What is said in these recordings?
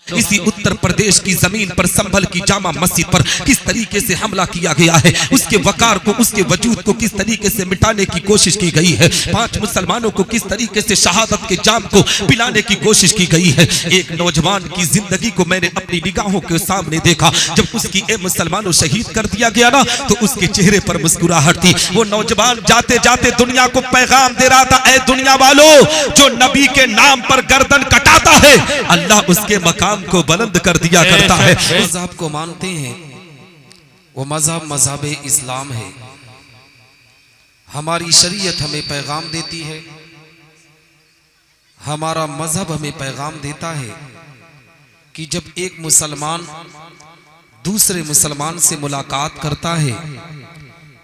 इसी उत्तर प्रदेश की जमीन पर संभल की जामा मस्जिद पर किस तरीके से हमला किया गया है, उसके वकार को, उसके वजूद को किस तरीके से मिटाने की कोशिश की गई है, 5 मुसलमानों को किस तरीके से शहादत के जाम को पिलाने की कोशिश की गई है। एक नौजवान की जिंदगी को मैंने अपनी निगाहों के सामने देखा। जब उसकी ए मुसलमानों शहीद कर दिया गया ना, तो उसके चेहरे पर मुस्कुराहट थी। वो नौजवान जाते जाते दुनिया को पैगाम दे रहा था, ऐ दुनिया वालों, जो नबी के नाम पर गर्दन कटाता है, अल्लाह उसके मकाम को बुलंद कर दिया करता है। मजहब को मानते हैं, वो मजहब मजहब इस्लाम है। हमारी शरीयत हमें पैगाम देती है, हमारा मजहब हमें पैगाम देता है कि जब एक मुसलमान दूसरे मुसलमान से मुलाकात करता है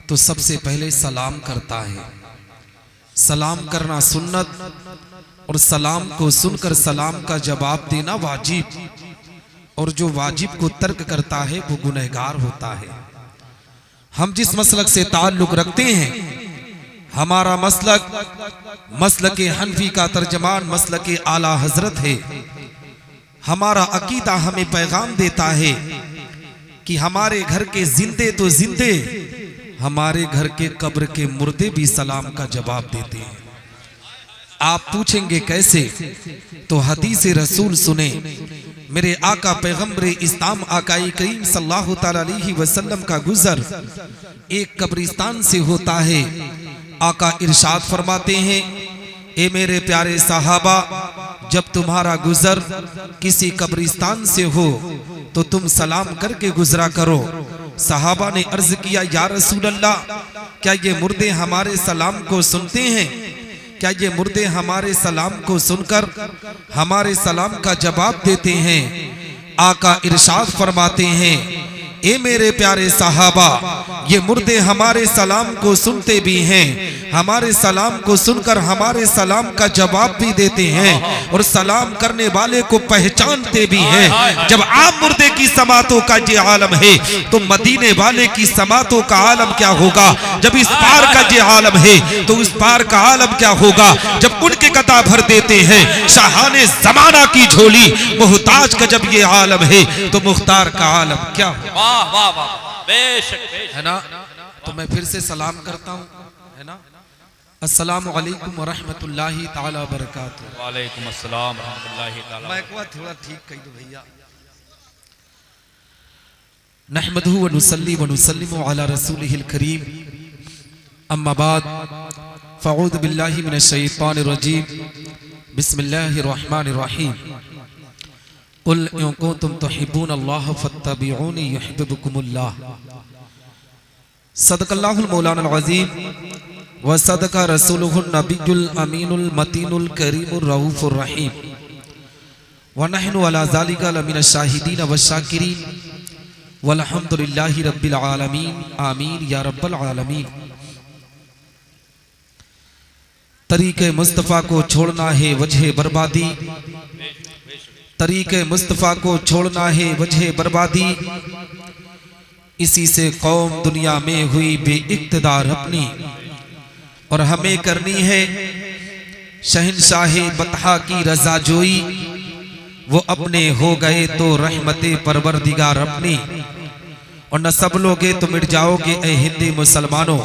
तो सबसे पहले सलाम करता है। सलाम करना सुन्नत, और सलाम को सुनकर सलाम का जवाब देना वाजिब, और जो वाजिब को तर्क करता है वो गुनहगार होता है। हम जिस मसलक से ताल्लुक रखते हैं, हमारा मसलक हनफी का तर्जमान मसलक आला हजरत है। हमारा अकीदा हमें पैगाम देता है कि हमारे घर के जिंदे तो जिंदे, हमारे घर के कब्र के मुर्दे भी सलाम का जवाब देते हैं। आप पूछेंगे कैसे, तो हदीस रसूल सुने। मेरे आका पैगंबर इस्लाम आकाई करीम सल्लल्लाहु तआला अलैहि वसल्लम का गुजर एक कब्रिस्तान से होता है। आका इरशाद फरमाते हैं, ए मेरे प्यारे साहबा, जब तुम्हारा गुजर किसी कब्रिस्तान से हो तो तुम सलाम करके गुजरा करो। साहबा ने अर्ज किया, या रसूल अल्लाह, क्या ये मुर्दे हमारे सलाम को सुनते हैं? क्या ये मुर्दे हमारे सलाम को सुनकर हमारे सलाम का जवाब देते हैं? आका इरशाद फरमाते हैं, ए मेरे प्यारे साहबा, ये मुर्दे हमारे सलाम को सुनते भी हैं, हमारे सलाम को सुनकर हमारे सलाम का जवाब भी देते हैं, और सलाम करने वाले को पहचानते भी हैं। जब आप मुर्दे की समातों का ये आलम है, तो मदीने वाले की समातों का आलम क्या होगा? जब इस पार का ये आलम है, तो उस पार का आलम क्या होगा? जब उनके कता भर देते हैं शाहाने जमाना की झोली, मुहताज का जब ये आलम है, तो मुख्तार का आलम क्या होगा? वाह वाह, बेशक है ना। तो मैं फिर से सलाम करता हूँ, है ना। अस्सलामु अलैकुम व रहमतुल्लाहि ताला व बरकातुहू। वालेकुम अस्सलाम व रहमतुल्लाहि ताला। मैं एक बार थोड़ा ठीक कह दो भैया। नहमदुहु व नुसल्ली व नुसल्लिमु अला रसूलिहिल करीम, अम्मा बाद, फ़अऊज़ु बिल्लाहि मिनश शैतानिर रजीम, बिस्मिल्लाहिर रहमानिर रहीम। कुल इन कुंतुम तुहिब्बूनल्लाह फत्तबिऊनी युहिब्बुकुमुल्लाह। सदक़ल्लाहुल मौलाना अज़ीम व सदक़ा रसूलुहुन नबियुल अमीनुल मतीनुल करीमुर रऊफुर रहीम, व नहनु अला ज़ालिका लमिनश शाहिदीन व शाकिरीन, वल्हम्दुलिल्लाहि रब्बिल आलमीन। आमीन या रब्बल आलमीन। तरीक़े मुस्तफ़ा को छोड़ना है वजह बर्बादी, तरीक़े मुस्तफ़ा को छोड़ना है वजह बर्बादी। इसी से कौम दुनिया में हुई बेइक़्तिदार अपनी, और हमें करनी है शहंशाह बतहा की रज़ा जोई। वो अपने हो गए तो रहमते परवरदिगार अपनी, और न सब लोगे तो मिट जाओगे ऐ हिंदी मुसलमानों,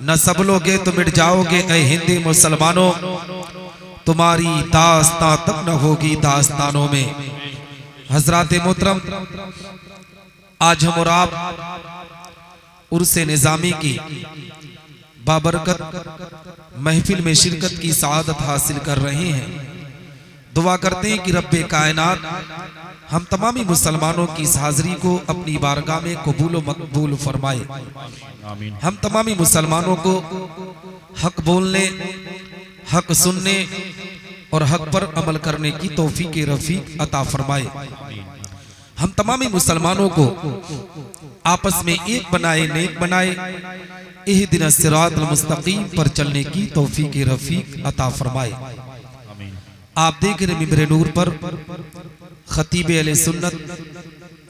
न सब लोगे तो मिट जाओगे ऐ हिंदी मुसलमानों। तुम्हारी दास्तां तब न होगी दास्तानों में। हजरात मोहतरम, आज हम और आप उर्से निज़ामी की बाबरकत महफिल में शिरकत की सआदत हासिल कर रहे हैं। दुआ करते हैं कि रब्बे कायनात हम तमामी मुसलमानों की इस हाज़री को अपनी बारगाह में कबूल व मकबूल फरमाए। हम तमामी मुसलमानों को हक बोलने, हक सुनने और हक पर अमल करने की तौफीक रफीक अता फरमाए। हम तमामी मुसलमानों को आपस में एक बनाए, नेक बनाए, इहदिना सिरातल मुस्तकीम पर चलने की तौफीक रफीक अता फरमाए। आप देख रहे मिंबर नूर पर खतीब अहले सुन्नत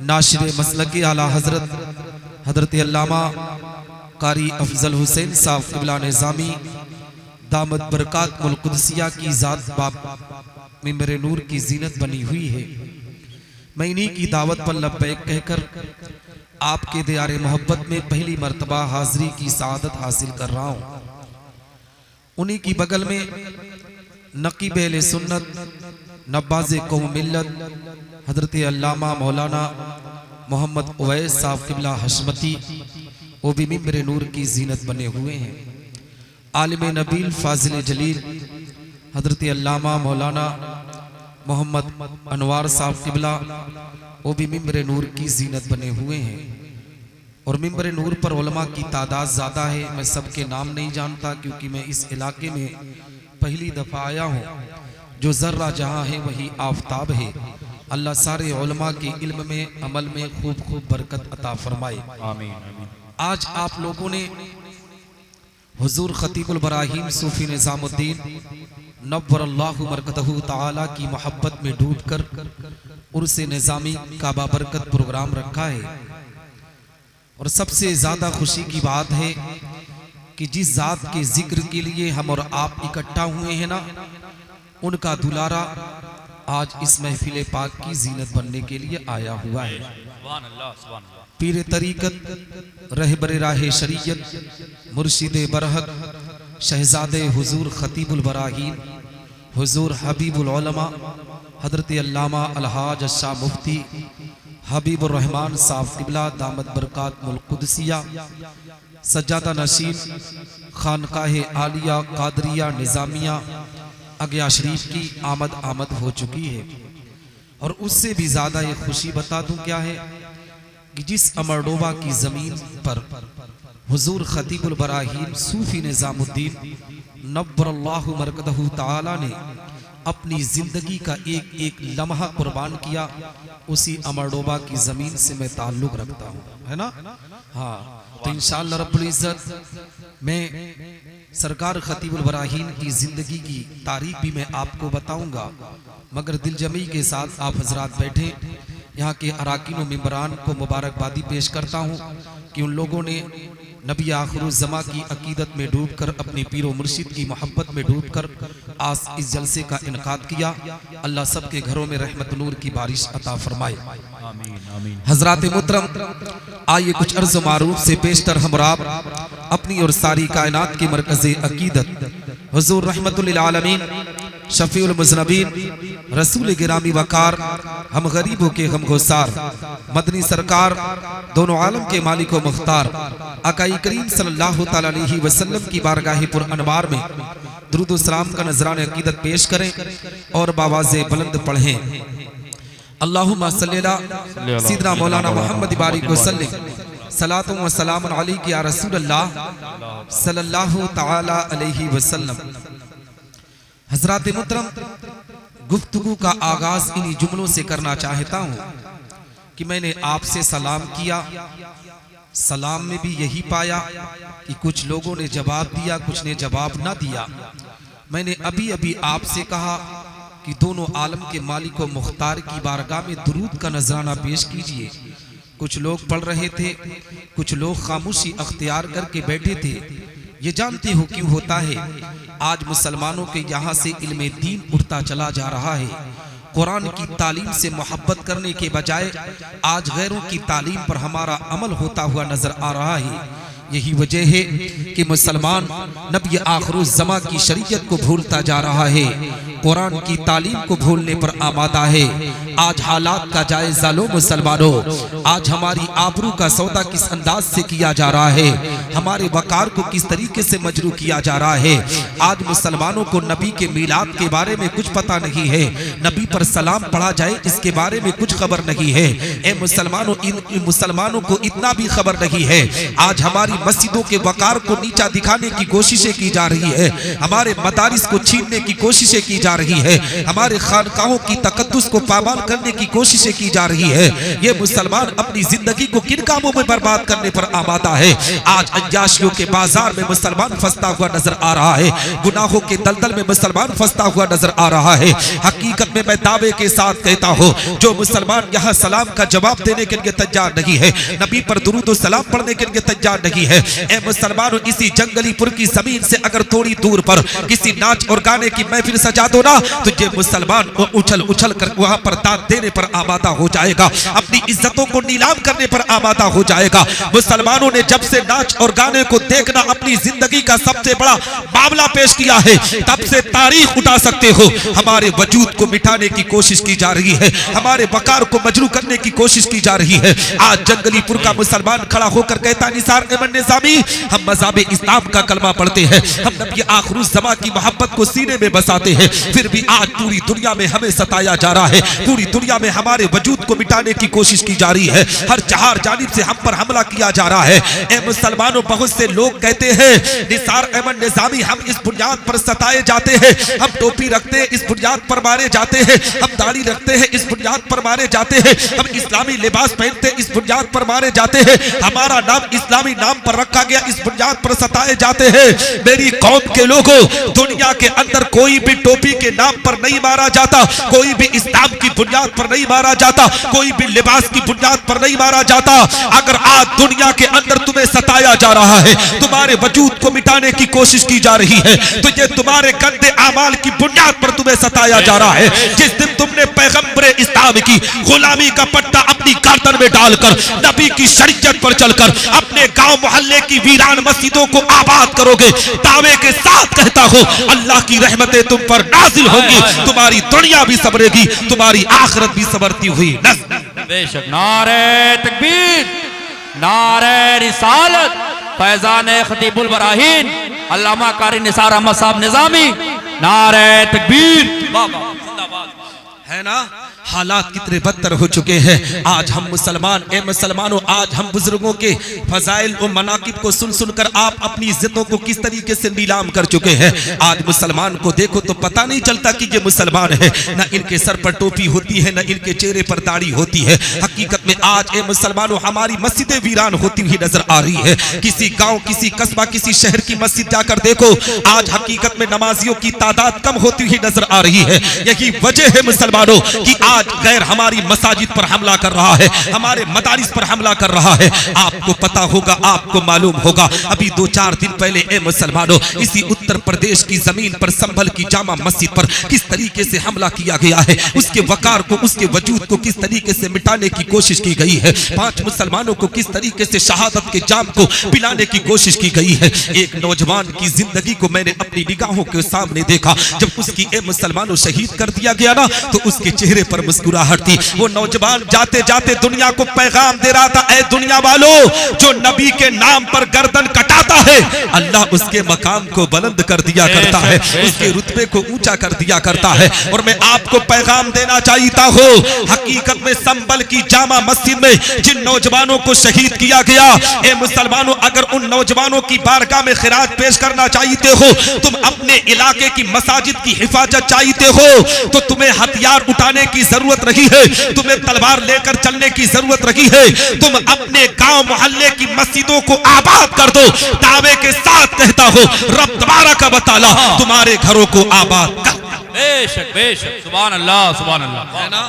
नाशिर मसलक आला हजरत हजरत अल्लामा कारी अफजल हुसैन साहब क़िबला निज़ामी दामत बरकात मुल कुदसिया की ज़ात बाप मिंबर नूर की जीनत बनी हुई है। मैं इन्हीं की दावत पर लब्बैक कहकर आपके दियारे मोहब्बत में पहली मर्तबा हाजिरी की सआदत हासिल कर रहा हूँ। उन्हीं की बगल में नकीब अहले सुन्नत नब्बाज़े कौम मिल्लत हजरत अल्लामा मौलाना मोहम्मद उवैस साहब किबला हशमती, वो भी मिंबर नूर की जीनत बने हुए हैं। आलिम नबील फाजिल जलील हजरत अल्लामा मौलाना मोहम्मद अनवार साहब किबला, वो भी मिंबर नूर की जीनत बने हुए हैं। और मिंबर नूर पर उलमा की तादाद ज़्यादा है। मैं सबके नाम नहीं जानता क्योंकि मैं इस इलाके में पहली दफ़ा आया हूँ। जो ज़र्रा जहाँ है वही आफताब है। अल्लाह सारे उलमा के इल्म में अमल में खूब खूब बरकत अता फरमाए, आमीन आमीन। आज आप लोगों ने हुजूर खतीबुल बराहीम सूफी निज़ामुद्दीन नव्वरल्लाहु मरकतहु ताला की मोहब्बत में डूबकर उर्से निज़ामी का बाबरकत प्रोग्राम रखा है। और सबसे ज़्यादा खुशी की बात है कि जिस ज़ात के जिक्र के लिए हम और आप इकट्ठा हुए हैं ना, उनका दुलारा आज इस महफिल पाक की जीनत बनने के लिए आया हुआ है। सुभान अल्लाह, सुभान अल्लाह। पीर तरीकत रहबर राह शरीयत मुर्शिद बरहक शहजादे हुजूर खतीबुल बराहीम हुजूर हबीबुल उलमा हजरत अल्लामा अलहाज शाह मुफ्ती हबीबुर रहमान साहब किबला दामत बरकात मुल्क कुदसिया सज्जादा नशीन खानकाह आलिया कादरिया निज़ामिया अगया शरीफ की आमद हो चुकी है। और उससे भी ज़्यादा ये खुशी बता दूं क्या है कि जिस अमरडोबा की ज़मीन पर हुजूर खतीबुल बराहीम सूफी निज़ामुद्दीन नव्वरल्लाहु मरकदहु ताला ने अपनी जिंदगी का एक एक लम्हा कुर्बान किया, उसी अमरडोबा की ज़मीन से मैं ताल्लुक़ रखता हूँ, है ना। हाँ, तो इंशाअल्लाह रब्बुल इज़्ज़त मैं सरकार खतीबुल बराहीम की ज़िंदगी की तारीख भी मैं आपको बताऊंगा, मगर दिलजमी के साथ आप हजरात बैठे। यहाँ के अराकीन व मेंबरान को मुबारकबादी पेश करता हूँ कि उन लोगों ने नबी आखिरुज़्ज़मा की अकीदत में डूबकर अपने पीरो मुर्शिद की मोहब्बत में डूबकर आज इस जलसे का इनकाद किया। अल्लाह सबके घरों में रहमत नूर की बारिश अता फरमाए, आमीन आमीन। हजरात मुहतरम, आइए कुछ अर्ज़ मारूफ से पेशतर हम और आप अपनी और सारी कायनात की मरकज़े अकीदत हुजूर रहमतुल लिल आलमीन शफीउल मुज़नबीन रसूल गिरामी वकार हम गरीबों के गमगुसार मदनी सरकार दोनों आलम के मालिक व मुख्तार आकाई करीम सल्लल्लाहु तआला अलैहि वसल्लम की बारगाह पुर अनवार में दुरूद व सलाम का नजरान अकीदत पेश करें और बावाज़े बुलंद पढ़ें। अल्लाहुम्मा सल्ली अला सय्यिदना मौलाना मुहम्मद बारिक वसल्लिम सलातु व सलाम अलैका या रसूलल्लाह सल्लल्लाहु तआला अलैहि वसल्लम। हजरात मुहतरम, गुफ्तगू का आगाज इन्हीं जुमलों से करना चाहता हूँ कि मैंने आपसे सलाम किया, सलाम में भी यही पाया कि कुछ लोगों ने जवाब दिया, कुछ ने जवाब ना दिया। मैंने अभी अभी आपसे कहा कि दोनों आलम के मालिक व मुख्तार की बारगाह में दुरूद का नजराना पेश कीजिए। कुछ लोग पढ़ रहे थे, कुछ लोग खामोशी अख्तियार करके बैठे थे। ये जानते हो क्यों होता है? आज मुसलमानों के यहाँ से इल्मे दीन उठता चला जा रहा है। कुरान की तालीम से मोहब्बत करने के बजाय आज गैरों की तालीम पर हमारा अमल होता हुआ नजर आ रहा है। यही वजह है कि मुसलमान नबी आखिरुज़्ज़मा की शरीयत को भूलता जा रहा है, कुरान की तालीम को भूलने पर आमादा है। आज हालात का जायजा लो मुसलमानों, आज हमारी आबरू का सौदा किस अंदाज से किया जा रहा है, हमारे वकार को किस तरीके से मजरू किया जा रहा है। आज मुसलमानों को नबी के मीलाद के बारे में कुछ पता नहीं है, नबी पर सलाम पढ़ा जाए इसके बारे में कुछ खबर नहीं है। ए मुसलमानों, इन मुसलमानों को इतना भी खबर नहीं है। आज हमारी मस्जिदों के वकार को नीचा दिखाने की कोशिशें की जा रही है, हमारे मदारिस को छीनने की कोशिशें की जा रही है, हमारे खानकाहों की तकद्दुस को पामाल करने की कोशिशें की जा रही है। ये मुसलमान अपनी जिंदगी को किन कामों में बर्बाद करने पर आमादा है। आज अय्याशियों के बाजार में मुसलमान फंसता हुआ नजर आ रहा है, गुनाहों के दलदल में मुसलमान फंसता हुआ नजर आ रहा है। हकीकत में मैं दावे के साथ कहता हूँ, जो मुसलमान यहाँ सलाम का जवाब देने के लिए तैयार नहीं है, नबी पर दुरूद व सलाम पढ़ने के लिए तैयार नहीं है, ए मुसलमानों, इसी जंगलीपुर की जमीन से अगर थोड़ी दूर पर किसी नाच और गाने की महफिल सजा दो हो ना तो ये मुसलमान उछल उछल कर वहां पर दांत देने पर आमादा हो जाएगा, अपनी इज्जतों को नीलाम करने पर आमादा हो जाएगा। मुसलमानों ने जब से नाच और गाने को देखना अपनी जिंदगी का सबसे बड़ा मामला पेश किया है, तब से तारीख उठा सकते हो। हमारे वजूद को मिटाने की कोशिश की जा रही है, हमारे वकार को मजरू करने की कोशिश की जा रही है। आज जंगलीपुर का मुसलमान खड़ा होकर कहता निसार अहमद निज़ामी, हम मज़हब इस्लाम का कलमा पढ़ते हैं, हम नबी आखिरुज़्ज़मा की मोहब्बत को सीने में बसाते हैं, फिर भी आज पूरी दुनिया में हमें सताया जा रहा है, पूरी दुनिया में हमारे वजूद को मिटाने की कोशिश की जा रही है, हर चार जानिब से हम पर हमला किया जा रहा है। ए मुसलमानों, बहुत से लोग कहते हैं निसार अहमद निज़ामी, हम इस बुनियाद पर सताए जाते हैं, हम टोपी रखते हैं इस बुनियाद पर मारे जाते हैं, हम दाढ़ी रखते हैं इस बुनियाद पर मारे जाते हैं, हम इस्लामी लिबास पहनते हैं इस बुनियाद पर मारे जाते हैं, हमारा नाम इस्लामी नाम पर रखा गया इस बुनियाद पर सताए जाते हैं। मेरी कौम के लोगों, दुनिया के अंदर कोई भी टोपी के नाम पर नहीं मारा जाता, कोई भी इस्लाम की बुनियाद पर नहीं मारा जाता, कोई भी लिबास की बुनियाद पर नहीं मारा जाता। अगर आज दुनिया के अंदर तुम्हें सताया जा रहा है, तुम्हारे वजूद को मिटाने की कोशिश की जा रही है, तो ये तुम्हारे गंदे आमाल की बुनियाद पर तुम्हें सताया जा रहा है। जिस दिन तुमने पैगंबर इस्लाम की गुलामी का पट्टा अपनी गर्दन में डालकर नबी की शरीयत पर चलकर अपने गांव मोहल्ले की वीरान मस्जिदों को आबाद करोगे, दावे के साथ कहता हो अल्लाह की रहमतें तुम पर नाजिल होंगी, तुम्हारी दुनिया भी संवरेगी, तुम्हारी आखिरत भी संवरती हुई नजर। बेशक। नारे तकबीर, नारे रिसालत, फैजान खतीबुल बराहीन अल्लामा कारी निसार अहमद साहब निज़ामी, नारे तकबीर। है ना, हालात कितने बदतर हो चुके हैं। आज हम मुसलमान, ए मुसलमानों, आज हम बुजुर्गों के फजाइल और मनाकिब को सुन सुनकर आप अपनी इज्जतों को किस तरीके से नीलाम कर चुके हैं। आज मुसलमान को देखो तो पता नहीं चलता कि ये मुसलमान है, न इनके सर पर टोपी होती है, न इनके चेहरे पर दाढ़ी होती है। हकीकत में आज ए मुसलमानों हमारी मस्जिदें वीरान होती हुई नजर आ रही है। किसी गाँव, किसी कस्बा, किसी शहर की मस्जिद जाकर देखो, आज हकीकत में नमाजियों की तादाद कम होती हुई नजर आ रही है। यही वजह है मुसलमानों की आज गैर हमारी मसाजिद पर हमला कर रहा है, हमारे मदारिस पर हमला कर रहा है। आपको पता होगा, आपको मालूम होगा, अभी 2-4 दिन पहले ए मुसलमानों इसी उत्तर प्रदेश की जमीन पर संभल की जामा मस्जिद पर किस तरीके से हमला किया गया है, उसके वकार को, उसके वजूद को किस तरीके से मिटाने की कोशिश की गई है। 5 मुसलमानों को किस तरीके से शहादत के जाम को पिलाने की कोशिश की गई है। एक नौजवान की जिंदगी को मैंने अपनी निगाहों के सामने देखा, जब उसकी ए मुसलमानों शहीद कर दिया गया ना, तो उसके चेहरे पर मुस्कुराहट थी। वो नौजवान जाते जाते दुनिया को पैगाम दे रहा था, ऐ दुनिया वालों, जो नबी के नाम पर गर्दन कटाता है, अल्लाह उसके मकाम को बुलंद कर दिया करता है, उसके रुतबे को ऊंचा कर दिया करता है। और मैं आपको पैगाम देना चाहता हूँ, हकीकत में संभल की जामा मस्जिद में जिन नौजवानों को शहीद किया गया, ए मुसलमानों, अगर उन नौजवानों की बारगाह में खिराज पेश करना चाहते हो, तुम अपने इलाके की मसाजिद की हिफाजत चाहते हो, तो तुम्हें हथियार उठाने की जरूरत रही है, तुम्हें तलवार लेकर चलने की जरूरत रही है। तुम अपने गांव मोहल्ले की मस्जिदों को आबाद कर दो, दावे के साथ कहता हो रब तबारक व तआला तुम्हारे घरों को आबाद कर। बेशक बेशक, सुभान अल्लाह सुभान अल्लाह। है ना,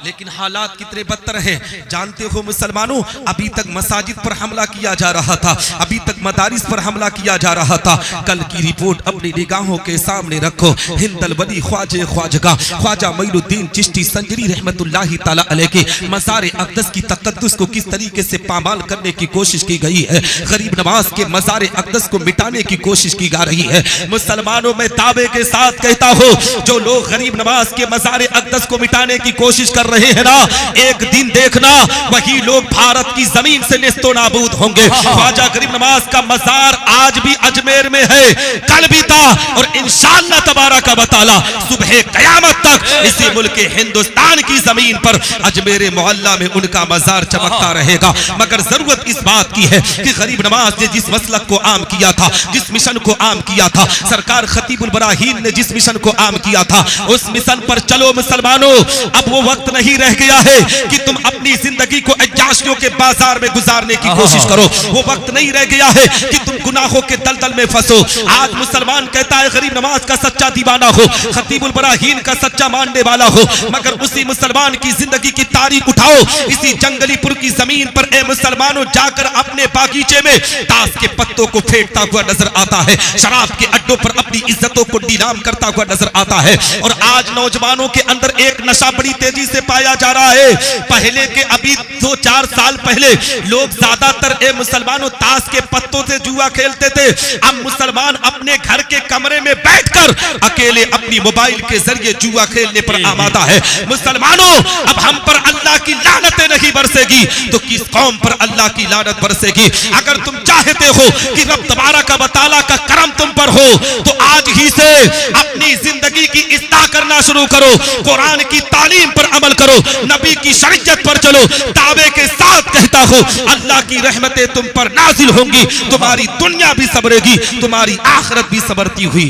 लेकिन हालात कितने बदतर हैं। जानते हो मुसलमानों, अभी तक मसाजिद पर हमला किया जा रहा था, अभी तक मदारिस पर हमला किया जा रहा था। कल की रिपोर्ट अपनी निगाहों के सामने रखो। हिंदल वली ख्वाजे ख्वाजगा ख्वाजा मोइनुद्दीन चिश्ती संजरी रहमतुल्लाहि ताला अलैह के मज़ार अक़दस की तक़द्दुस को किस तरीके से पामाल करने की कोशिश की गई है। गरीब नवाज के मज़ार अक़दस को मिटाने की कोशिश की जा रही है। मुसलमानों, में दावे के साथ कहता हूँ, जो लोग गरीब नवाज के मज़ार अक़दस को मिटाने की कोशिश कर रहे हैं ना, एक दिन देखना वही लोग भारत की जमीन से नेस्तो नाबूद होंगे। ख्वाजा गरीब नवाज का मजार आज भी अजमेर में है, कल भी था, और इंशाअल्लाह तबारक व तआला सुबह कयामत तक इसी मुल्क हिंदुस्तान की जमीन पर अजमेर मोहल्ला में उनका मजार चमकता रहेगा। मगर जरूरत इस बात की है कि गरीब नवाज ने जिस मसलक को आम किया था, जिस मिशन को आम किया था, सरकार खतीबुल बराहीन ने जिस मिशन को आम किया था, उस मिशन पर चलो मुसलमानों। अब वो वक्त नहीं नहीं रह गया है कि तुम अपनी जिंदगी को अय्याशियों के बाजार में गुजारने की कोशिश करो। वो वक्त नहीं रह गया है कि तुम गुनाहों के दलदल में फंसो। आज मुसलमान कहता है गरीब नवाज का सच्चा दीवाना हो, खतीबुल बराहीन का सच्चा मानने वाला हो, मगर उसी मुसलमान की जिंदगी की तारीख उठाओ इसी जंगलीपुर की जमीन पर ए मुसलमानों जाकर अपने बागीचे में ताश के पत्तों को फेंकता हुआ नजर आता है, शराब के अड्डों पर अपनी इज्जतों को नीलाम करता हुआ नजर आता है। और आज नौजवानों के अंदर एक नशा बड़ी तेजी से पाया जा रहा है। पहले के अभी 2-4 साल पहले लोग ज्यादातर ए मुसलमानों ताश के पत्तों से जुआ खेलते थे। अब मुसलमान अपने घर के कमरे में बैठकर अकेले अपनी मोबाइल के जरिए जुआ खेलने पर आमादा है। मुसलमानों अब हम पर अल्लाह की लानतें नहीं बरसेगी तो किस कौम पर अल्लाह की लानत बरसेगी। अगर तुम चाहते हो कि रब तबारक व तआला का करम तुम पर हो तो आज ही से अपनी जिंदगी की इस्लाह करना शुरू करो, कुरान की तालीम पर अमल करो, नबी की शरीयत पर चलो। दावे के साथ कहता हो अल्लाह की रहमतें तुम पर नाजिल होंगी, तुम्हारी दुनिया भी सबरेगी, तुम्हारी आखिरत भी सबरती हुई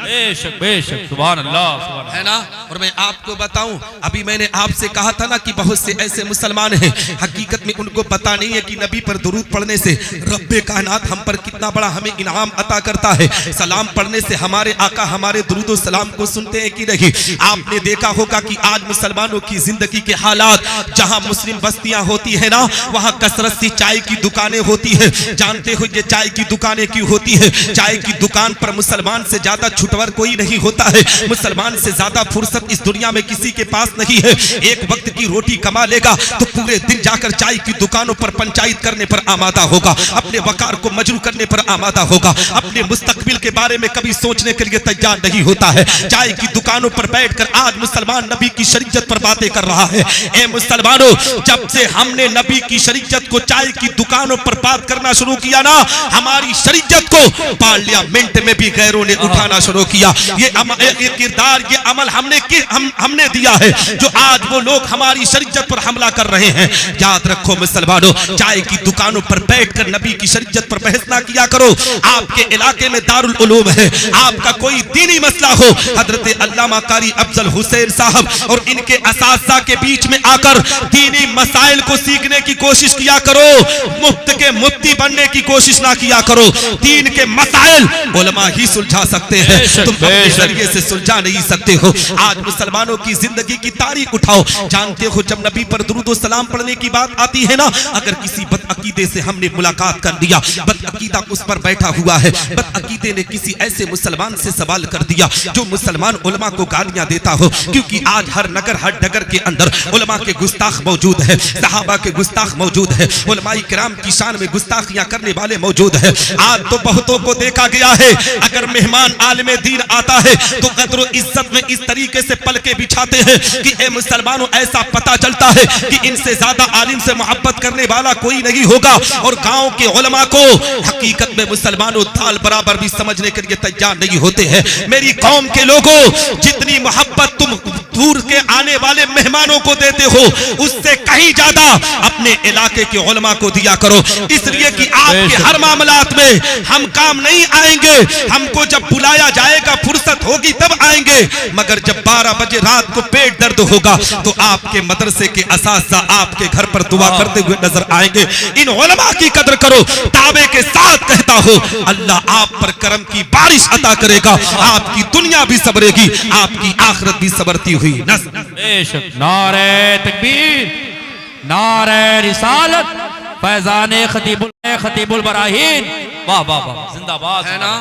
बेशक बेशक सुभान अल्लाह है ना। और मैं आपको बताऊं, अभी मैंने आपसे कहा था ना कि बहुत से ऐसे मुसलमान हैं हकीकत में उनको पता नहीं है कि नबी पर दुरूद पढ़ने से रब्बे कायनात हम पर कितना बड़ा हमें इनाम अता करता है। सलाम पढ़ने से हमारे आका हमारे दुरूद और सलाम को सुनते हैं कि नहीं। आपने देखा होगा कि आज मुसलमानों की जिंदगी के हालात, जहां मुस्लिम बस्तियां होती है ना वहां कसरत से चाय की दुकानें होती है। जानते हो ये चाय की दुकानें क्यों होती है? चाय की दुकान पर मुसलमान से ज्यादा छुटवर कोई नहीं होता है, मुसलमान से ज्यादा फुर्सत इस दुनिया में किसी के पास नहीं है। एक वक्त की रोटी कमा लेगा तो पूरे दिन जाकर चाय की दुकानों पर पंचायत करने पर आमादा होगा, अपने वकार को मजरू करने पर आमादा होगा, अपने मुस्तकबिल के बारे में कभी सोचने के लिए तैयार नहीं होता है। चाय की दुकानों पर बैठकर आज मुसलमान नबी की शरीयत पर बातें कर रहा है। ए मुसलमानों, जब से हमने नबी की शरीयत को चाय की दुकानों पर बात करना शुरू किया ना, हमारी शरीयत को पार्लियामेंट में भी गैरों ने उठाना शुरू किया। ये किरदार, ये अमल हमने दिया है जो आज वो लोग हमारी शरीयत पर हमला कर रहे हैं। याद रखो मुसलमानों, चाय की दुकानों पर बैठकर नबी की शरीयत पर बहस ना किया करो। आपके इलाके में दारुल उलूम है, आपका कोई दीनी मसला हो, हजरत अल्लामा कारी अफजल हुसैन साहब और इनके असातिज़ा के बीच में आकर दीनी मसाइल को सीखने की कोशिश किया करो। मुफ्त के मुफ्ती बनने की कोशिश ना किया करो। दीन के मसाइल उलमा ही सुलझा सकते हैं, तुम अपने जरिए से सुलझा नहीं सकते हो। आज मुसलमानों की जिंदगी की तारीख उठाओ। जानते हो जब नबी पर दुरूद और सलाम पढ़ने की बात आती है ना, अगर किसी बदअकीदे से हमने मुलाकात कर लिया, बदअकीदा उस पर बैठा हुआ है, बदअकीदे ने किसी ऐसे मुसलमान से सवाल कर दिया जो मुसलमान उलमा को गालियां देता हो, क्योंकि आज हर नगर हर डगर के अंदर उलमा के गुस्ताख मौजूद है, सहाबा के गुस्ताख मौजूद है, उलमाए किराम की शान में गुस्ताखियां करने वाले मौजूद है। आज तो बहुतों को देखा गया है अगर मेहमान आलिम दीन आता है तो कदर इज्जत में इस तरीके से पलके बिछाते हैं कि ए मुसलमानों, ऐसा पता चलता है कि इनसे ज्यादा आलिम से मोहब्बत करने वाला कोई नहीं होगा। और गांव के उलमा को हकीकत में मुसलमानों दाल बराबर भी समझने के लिए तैयार नहीं होते हैं। मेरी कौम के लोगों, जितनी मोहब्बत तुम दूर के आने वाले मेहमानों को देते हो उससे कहीं ज्यादा अपने इलाके के उलमा को दिया करो, इसलिए कि आपके हर मामलात में हम काम नहीं आएंगे। हमको जब बुलाया जाएगा फुर्सत होगी तब आएंगे, मगर जब 12 बजे रात को पेट दर्द होगा तो आपके मदरसे के असातिज़ा आपके घर पर दुआ करते हुए नजर आएंगे। इन उलमा की कदर करो। दावे के साथ कहता हो अल्लाह आप पर करम की बारिश अता करेगा, आपकी दुनिया भी सबरेगी, आपकी आखिरत भी सबरती हुई। बेशक नारे तकबीर, नारे रिसालत, फैजाने खतीबुल बराहीन, वाह वाह वाह, जिंदाबाद है ना।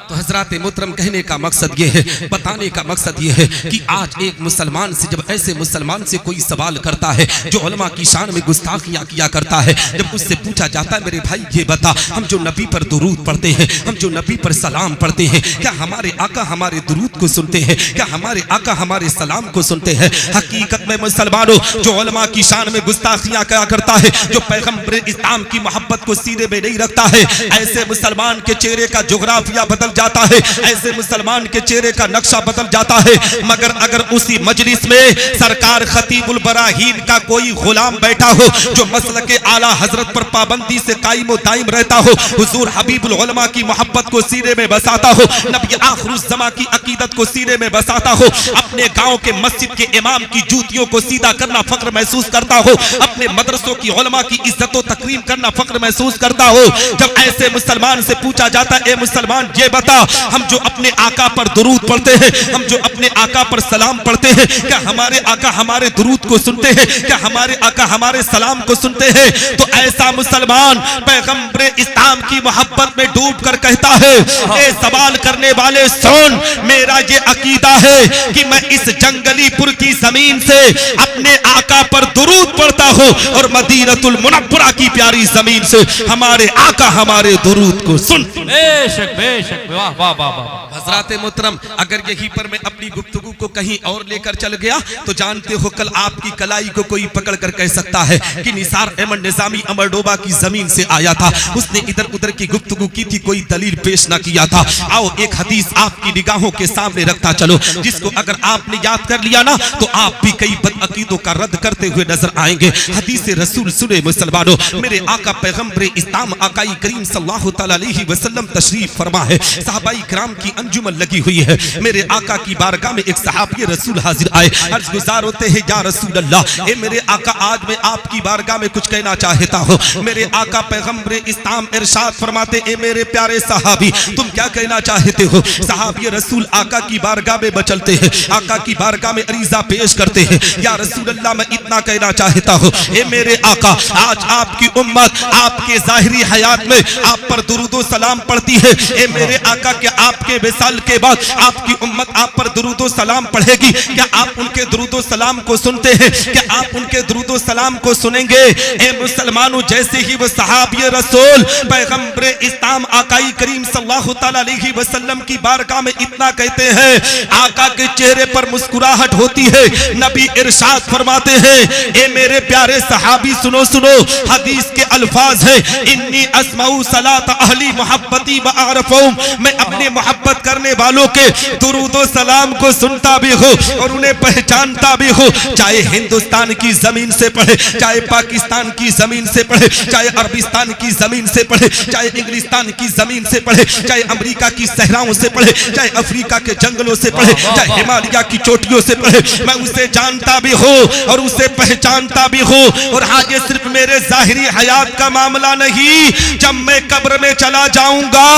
तो हजरात मोहतरम, कहने का मकसद ये है, बताने का मकसद ये है कि आज एक मुसलमान से जब ऐसे मुसलमान से कोई सवाल करता है जो उलमा की शान में गुस्ताखियां किया करता है, जब उससे पूछा जाता है मेरे भाई ये बता, हम जो नबी पर दुरूद पढ़ते हैं, हम जो नबी पर सलाम पढ़ते हैं, क्या हमारे आका हमारे दुरूद को सुनते हैं? क्या हमारे आका हमारे सलाम को सुनते हैं? हकीकत में मुसलमानों, जो उलमा की शान में गुस्ताखियां किया करता है, जो पैगंबर इस्लाम की मोहब्बत को सीने में नहीं रखता है, ऐसे मुसलमान के चेहरे का जोग्राफिया बदल जाता है, ऐसे मुसलमान के चेहरे का नक्शा बदल जाता है। मगर अगर उसी मजलिस में सरकार खतीबुल बराहीन का कोई गुलाम बैठा हो जो मसलक के आला हजरत पर पाबंदी से कायम दायम रहता हो, हुजूर हबीबुल उलमा की मोहब्बत को सीने में बसाता हो, नबी आखिरुज़ ज़मा की अकीदत को सीने में बसाता हो, अपने गांव के मस्जिद के इमाम की जूतियों को सीधा करना फख्र महसूस करता हो, अपने मदरसों की उलमा की इज्जत व तकरीम करना फख्र महसूस करता हो, जब ऐसे मुसलमान से पूछा जाता है, ए मुसलमान ये बता, हम जो अपने आका पर दुरूद पढ़ते हैं, हम जो अपने आका पर सलाम पढ़ते हैं, क्या हमारे आका हमारे दुरूद को सुनते हैं? क्या हमारे आका हमारे सलाम को सुनते हैं? तो ऐसा मुसलमान पैगंबर इस्लाम की मोहब्बत में डूब कर कहता है, ए सवाल करने वाले सुन, मेरा ये अकीदा है कि मैं इस जंगलीपुर की जमीन से अपने आका पर दुरूद पढ़ता हूं और मदीनतुल मुनव्वरा की प्यारी जमीन से हमारे आका हमारे दुरूद को सुन। बेशक बेशक, वाह वाह वाह वाह। हजरात मोहतरम, अगर यहीं पर मैं अपनी गुफ्तगू को कहीं और लेकर चल गया तो जानते हो कल आपकी कलाई को कोई पकड़ कर कह सकता है कि निसार अहमद निजामी अमरडोबा की जमीन से आया था, उसने इधर उधर की गुफ्तगू की थी, कोई दलील पेश ना किया था। आओ एक हदीस आपकी निगाहों के सामने रखता चलो, जिसको अगर आपने याद कर लिया ना तो आप भी कई बदअकीदों का रद्द करते हुए नजर आएंगे। हदीस रसूल सुने मुसलमानों, मेरे आका पैगंबर इस्लाम आकाई करीम सल्लल्लाहु अलैहि वसल्लम तशरीफ फरमा है, सहाबाई किराम की अंजुमन लगी हुई है। मेरे आका की बारगाह में एक सहाबी रसूल हाजिर आए, अर्ज गुजार होते हैं, या रसूल अल्लाह, ए मेरे आका, आज मैं आपकी बारगाह में कुछ कहना चाहता हूँ। मेरे आका पैगंबर इस्लाम इरशाद फरमाते, ए मेरे प्यारे सहाबी, तुम क्या कहना चाहते हो? सहाबी रसूल आका की बारगाह में बचलते हैं, आका की बारगाह में अरीजा पेश करते हैं, या रसूल अल्लाह, मैं इतना कहना चाहता हूँ, ए मेरे आका, आज आपकी उम्मत आपके जाहिरी हयात में आप पर दुरूदो सलाम पढ़ती है। ए मेरे आका, क्या आपके विसाल के बाद आपकी उम्मत आप पर दुरूदो सलाम पढ़ेगी? क्या आप उनके दुरूदो सलाम को सुनते हैं? क्या आप उनके दुरूदो सलाम को सुनेंगे? ए मुसलमानों, जैसे ही वो सहाबी रसूल पैगंबर इस्लाम आकाई करीम सल्लल्लाहु अलैहि वसल्लम की बारगाह में इतना कहते हैं, आका के चेहरे पर मुस्कुराहट होती है। नबी इरशाद फरमाते हैं, ए मेरे प्यारे सहाबी, सुनो सुनो, हदीस के अल्फाज है, इन्नी अस्माउ सलात अहली मोहब्बती व आरफूम, मैं अपने मोहब्बत करने वालों के दुरूदो सलाम को सुनता भी हूँ और उन्हें पहचानता भी हूँ, चाहे हिंदुस्तान की जमीन से पढ़े, चाहे पाकिस्तान की जमीन से पढ़े, चाहे अरबिस्तान की जमीन से पढ़े, चाहे इंग्लिस्तान की जमीन से पढ़े, चाहे अमेरिका की सहराओं से पढ़े, चाहे अफ्रीका के जंगलों से पढ़े, चाहे हिमालय की चोटियों से पढ़े, मैं उसे जानता भी हूँ और उसे पहचानता भी हूँ। और हाँ, ये सिर्फ मेरे जाहिरी हयात का मामला नहीं, जब मैं कब्र में चला जाऊंगा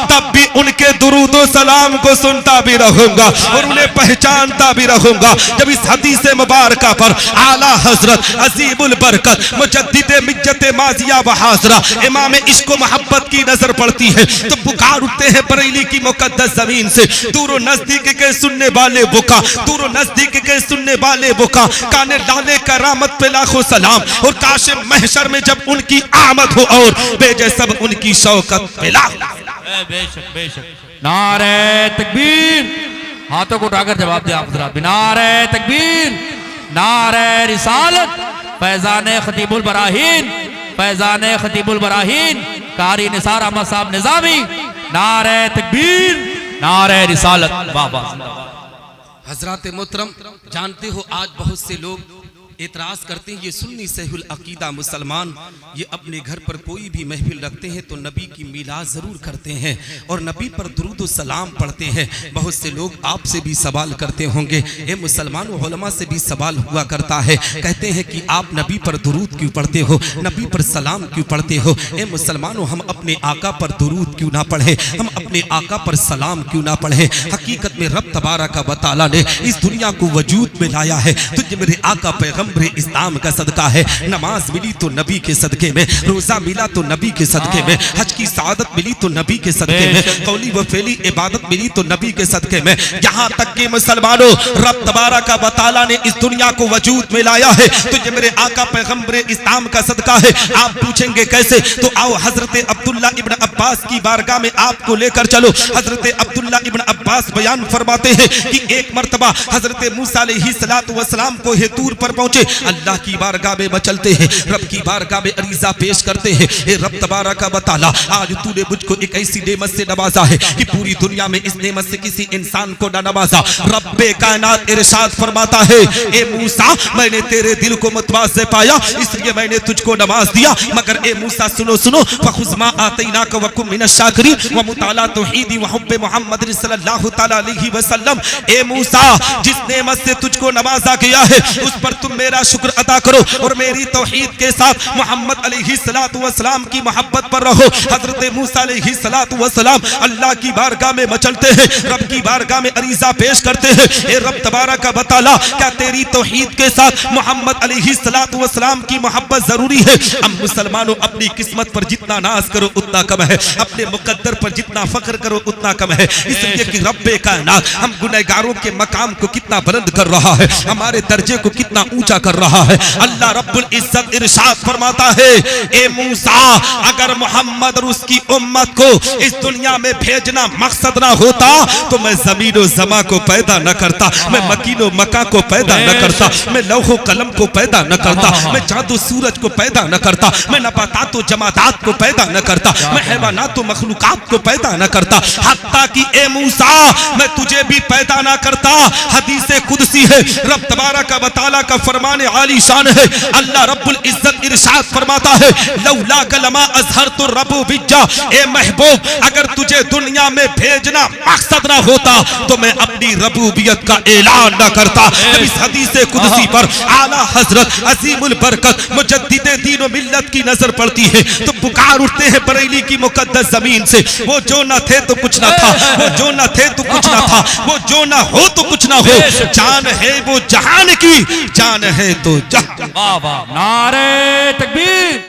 तब भी उनके दुरूदो सलाम को सुनता भी रहूंगा और उन्हें पहचानता भी रहूंगा। जब इस हदीस मुबारका पर आला हजरत अजीबुल बरकत मुजद्दिद मिज्जत माजिया व हाजरा इमाम इश्क व मोहब्बत की नजर पड़ती है तो पुकार उठते हैं बरेली की मुकद्दस जमीन से, दूर नजदीक के सुनने वाले बुका, दूर नजदीक के सुनने वाले बुका, काने डाले करामत पे लाखों सलाम, और काश महशर में जब उनकी आमद हो और बेजे सब उनकी शौकत पे लाखों। बेशक बेशक, नारे तकबीर, हाथों को उठाकर जवाब दे आप हज़रात, नारे तकबीर, नारे रिसालत, फैजान खतीबुल बराहीन, फैजान खतीबुल बराहीन, कारी निसार अहमद साहब निजामी, नारे तकबीर, नारे रिसालत, वाह वाह। हजरात मोहतरम, जानते हो आज बहुत से लोग एतराज करते हैं, ये सुन्नी सहीहुल अकीदा मुसलमान ये अपने घर पर कोई भी महफिल रखते हैं तो नबी की मिलाद ज़रूर करते हैं और नबी पर दुरूद सलाम पढ़ते हैं। बहुत से लोग आपसे भी सवाल करते होंगे, ए मुसलमानों, उलमा से भी सवाल हुआ करता है, कहते हैं कि आप नबी पर दुरूद क्यों पढ़ते हो, नबी पर सलाम क्यों पढ़ते हो? ए मुसलमानों, हम अपने आका पर दुरूद क्यों ना पढ़े, हम अपने आका पर सलाम क्यों ना पढ़े? हकीकत में रब तबारक व तआला ने इस दुनिया को वजूद में लाया है तुझे मेरे आका पैगंबर इस्लाम का सदका है। नमाज मिली तो नबी के सदके में, रोजा मिला तो नबी के सदके में, हज की सादत मिली तो नबी के सदके में, कौली व फेली इबादत मिली तो नबी के सदके में। यहाँ तक कि मुसलमानों, रब तबारक व तआला ने इस दुनिया को वजूद में लाया है तुझे मेरे आका पैगंबर इस्लाम का सदका है। आप पूछेंगे कैसे? तो आओ हजरत अब्दुल्ला इब्न अब्बास की बारगाह में आपको लेकर चलो। हजरत अब्दुल्ला इब्न अब्बास बयान फरमाते हैं कि एक मर्तबा हजरत मूसा अलैहिस्सलातु वस्सलाम को हेतूर पर पहुंचे पहुंचे, अल्लाह की बारगाह में मचलते हैं, रब की बारगाह में अरीजा पेश करते हैं, ए रब तबारक व तआला, आज तूने मुझको एक ऐसी नेमत से नवाजा है कि पूरी दुनिया में इस नेमत से किसी इंसान को न नवाजा। रब्बे कायनात इरशाद फरमाता है, ए मूसा मैंने तेरे दिल को मुतवाज़े पाया इसलिए मैंने तुझको नवाज दिया, मगर ए मूसा सुनो सुनो, फखुज़मा आतैनाक वकुम मिनश शाकिरीन व मुताला तौहीदी व हुब्बे मुहम्मद सल्लल्लाहु तआला अलैहि वसल्लम। ए मूसा जिस नेमत से तुझको नवाजा गया है उस पर तुम मेरा शुक्र अदा करो और मेरी तौहीद के साथ मोहम्मद अलैहिस्सलातु वस्सलाम की मोहब्बत पर रहो। हजरत मूसा अलैहिस्सलातु वस्सलाम अल्लाह की बारगाह में मचलते हैं, रब की बारगाह में अरीजा पेश करते हैं, ए रब तबारक व तआला क्या तेरी तौहीद के साथ मोहम्मद अलैहिस्सलातु वस्सलाम की मोहब्बत जरूरी है? हम मुसलमानों अपनी किस्मत पर जितना नाज करो उतना कम है, अपने मुकद्दर पर जितना फख्र करो उतना कम है, इसलिए कि रब्बे कायनात हम गुनहगारों के मकाम को कितना बुलंद कर रहा है, हमारे दर्जे को कितना ऊंचा कर रहा है। अल्लाह रब्बुल इज्जत इरशाद फरमाता है, ए मूसा अगर मोहम्मद और उसकी उम्मत को इस दुनिया में भेजना मकसद ना होता तो मैं जमीन और जमा को पैदा न करता, मैं मकीन और मका को पैदा न करता, मैं लौह कलम को पैदा न करता, मैं चाँद और सूरज को पैदा न करता, मैं नबातात और जमादात को पैदा न करता, मैं हैवानात और मखलूकात को पैदा न करता, हत्ता कि ए मूसा मैं तुझे भी पैदा ना करता। हदीसे कुदसी है, रब तबारक व तआला का फरमान आली शान है। अल्लाह रब्बुल इज्जत इरशाद फरमाता है, लौला कलमा अज़हर तो रबु बिज्जा, ए महबूब अगर तुझे दुनिया में भेजना मकसद ना होता तो मैं अपनी रबूबियत का ऐलान ना करता। जब इस हदीसे कुदसी पर आला हजरत अजीमुल बरकत मुजद्दिदे दीन व मिल्लत की नजर पड़ती है तो पुकार उठते हैं बरेली की मुकद्दस जमीन से, वो जो न थे तो कुछ ना था, वो जो न थे तो कुछ ना था, वो जो ना हो तो कुछ ना हो, जान है वो जहान की, जान है तो जहान। वाह वाह, नारे